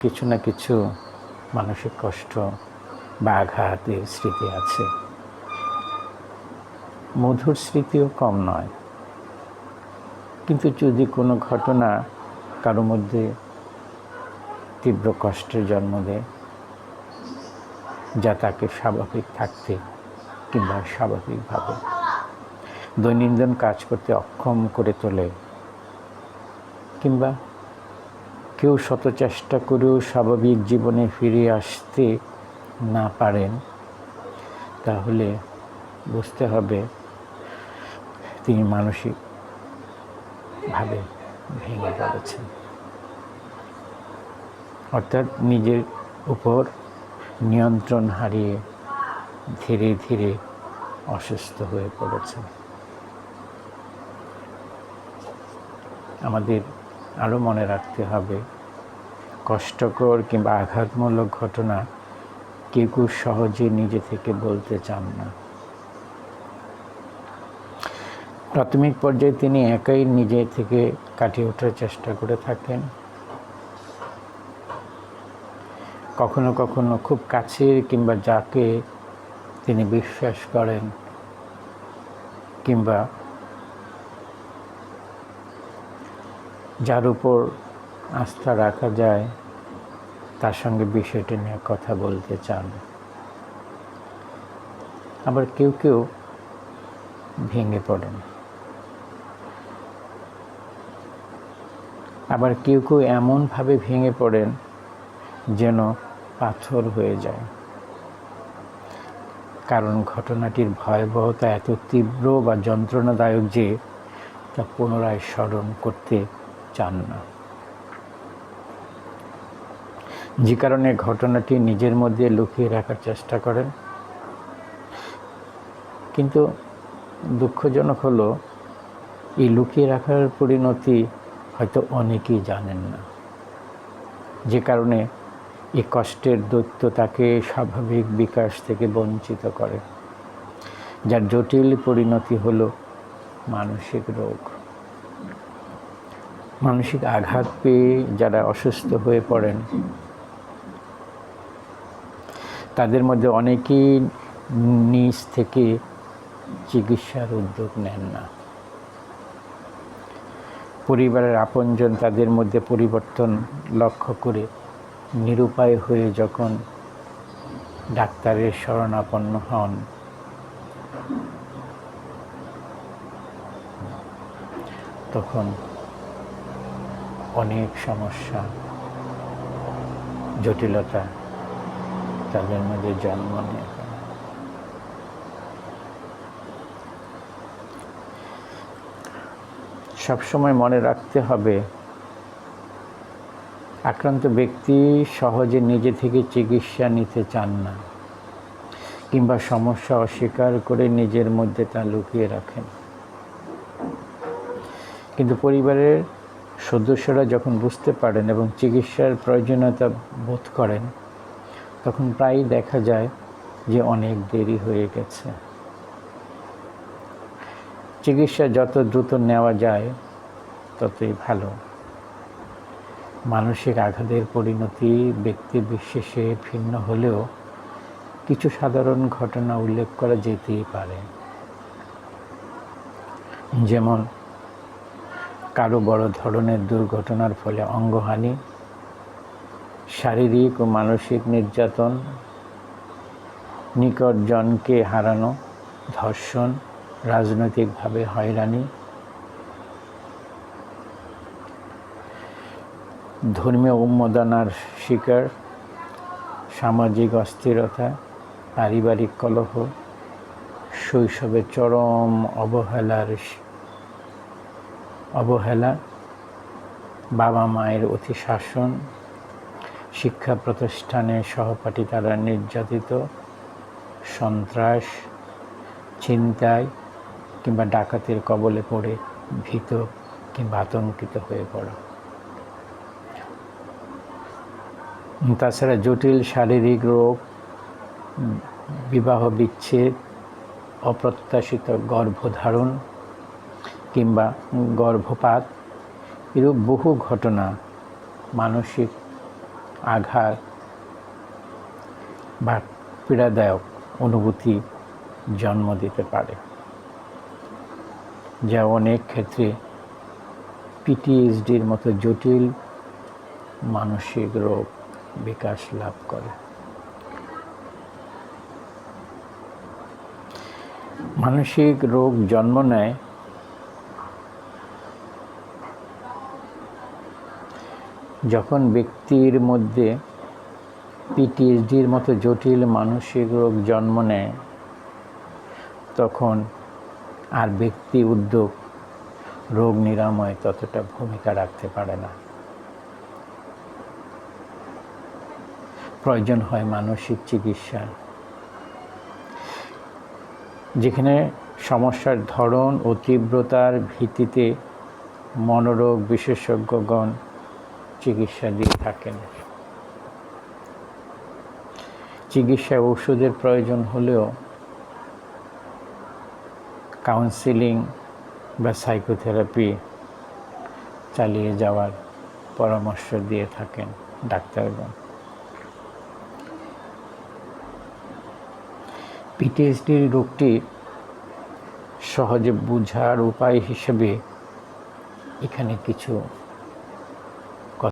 কিছু না কিছু মানসিক কষ্ট বা আঘাতের স্মৃতি আছে। মধুর স্মৃতিও কম নয়, কিন্তু যদি কোনো ঘটনা কারো মধ্যে তীব্র কষ্টের জন্ম দেয়, যা তাকে স্বাভাবিক থাকতে কিংবা স্বাভাবিকভাবে দৈনন্দিন কাজ করতে অক্ষম করে তোলে, কিংবা কেউ শত চেষ্টা করেও স্বাভাবিক জীবনে ফিরে আসতে না পারেন, তাহলে বুঝতে হবে তিনি মানসিকভাবে ভেঙে পড়েছেন, অর্থাৎ নিজের উপর নিয়ন্ত্রণ হারিয়ে ধীরে ধীরে অসুস্থ হয়ে পড়েছেন। আমাদের আরও মনে রাখতে হবে, কষ্টকর কিংবা আঘাতমূলক ঘটনা কেউ কেউ সহজে নিজে থেকে বলতে চান না। প্রাথমিক পর্যায়ে তিনি একাই নিজে থেকে কাটিয়ে ওঠার চেষ্টা করে থাকেন। কখনো কখনো খুব কাছের কিংবা যাকে তিনি বিশ্বাস করেন কিংবা যার উপর আস্থা রাখা যায়, তার সঙ্গে বিষয়টি নিয়ে কথা বলতে চান। আবার কেউ কেউ ভেঙে পড়েন, আবার কেউ কেউ এমনভাবে ভেঙে পড়েন যেন পাথর হয়ে যায়, কারণ ঘটনাটির ভয়াবহতা এত তীব্র বা যন্ত্রণাদায়ক যে তা পুনরায় স্মরণ করতে চান না, যে কারণে ঘটনাটি নিজের মধ্যে লুকিয়ে রাখার চেষ্টা করেন। কিন্তু দুঃখজনক হলো, এই লুকিয়ে রাখার পরিণতি হয়তো অনেকেই জানেন না, যে কারণে এই কষ্টের দৈত্য তাকে স্বাভাবিক বিকাশ থেকে বঞ্চিত করে, যার জটিল পরিণতি হলো মানসিক রোগ। মানসিক আঘাত পেয়ে যারা অসুস্থ হয়ে পড়েন, তাদের মধ্যে অনেকেই নিজ থেকে চিকিৎসার উদ্যোগ নেন না। পরিবারের আপনজন তাদের মধ্যে পরিবর্তন লক্ষ্য করে নিরুপায় হয়ে যখন ডাক্তারের শরণাপন্ন হন, তখন অনেক সমস্যা, জটিলতা তাদের মধ্যে জন্ম নেয়। সবসময় মনে রাখতে হবে, আক্রান্ত ব্যক্তি সহজে নিজে থেকে চিকিৎসা নিতে চান না, কিংবা সমস্যা অস্বীকার করে নিজের মধ্যে তা লুকিয়ে রাখেন। কিন্তু পরিবারের সদস্যরা যখন বুঝতে পারেন এবং চিকিৎসার প্রয়োজনীয়তা বোধ করেন, তখন প্রায়ই দেখা যায় যে অনেক দেরি হয়ে গেছে। চিকিৎসা যত দ্রুত নেওয়া যায় ততই ভালো। মানসিক আঘাতের পরিণতি ব্যক্তি বিশেষে ভিন্ন হলেও কিছু সাধারণ ঘটনা উল্লেখ করা যেতেই পারে। যেমন কারো বড় ধরনের দুর্ঘটনার ফলে অঙ্গহানি, শারীরিক ও মানসিক নির্যাতন, নিকটজনকে হারানো, ধর্ষণ, রাজনৈতিকভাবে হয়রানি, ধর্মীয় উন্মাদনার শিকার, সামাজিক অস্থিরতা, পারিবারিক কলহ, শৈশবে চরম অবহেলা, বাবা মায়ের অতি শাসন, শিক্ষা প্রতিষ্ঠানে সহপাঠী দ্বারা নির্যাতিত, সন্ত্রাস, ছিনতাই কিংবা ডাকাতির কবলে পড়ে ভীত কিংবা আতঙ্কিত হয়ে পড়া। তাছাড়া জটিল শারীরিক রোগ, বিবাহ বিচ্ছেদ, অপ্রত্যাশিত গর্ভধারণ কিংবা গর্ভপাত, এরূপ বহু ঘটনা মানসিক আঘাত বা পীড়াদায়ক অনুভূতি জন্ম দিতে পারে, যা অনেক ক্ষেত্রে পিটিএসডির মতো জটিল মানসিক রোগ বিকাশ লাভ করে। মানসিক রোগ জন্ম নেয় যখন ব্যক্তির মধ্যে পিটিএসডির মতো জটিল মানসিক রোগ জন্ম নেয়, তখন আর ব্যক্তি উদ্যোগ রোগ নিরাময় ততটা ভূমিকা রাখতে পারে না। প্রয়োজন হয় মানসিক চিকিৎসা, যেখানে সমস্যার ধরন ও তীব্রতার ভিত্তিতে মনোরোগ বিশেষজ্ঞগণ চিকিৎসা দিয়ে থাকেন। চিকিৎসায় ওষুধের প্রয়োজন হলেও কাউন্সেলিং বা সাইকোথেরাপি চালিয়ে যাওয়ার পরামর্শ দিয়ে থাকেন ডাক্তারগণ। পিটিএসডি রোগটি সহজে বোঝার উপায় হিসেবে এখানে কিছু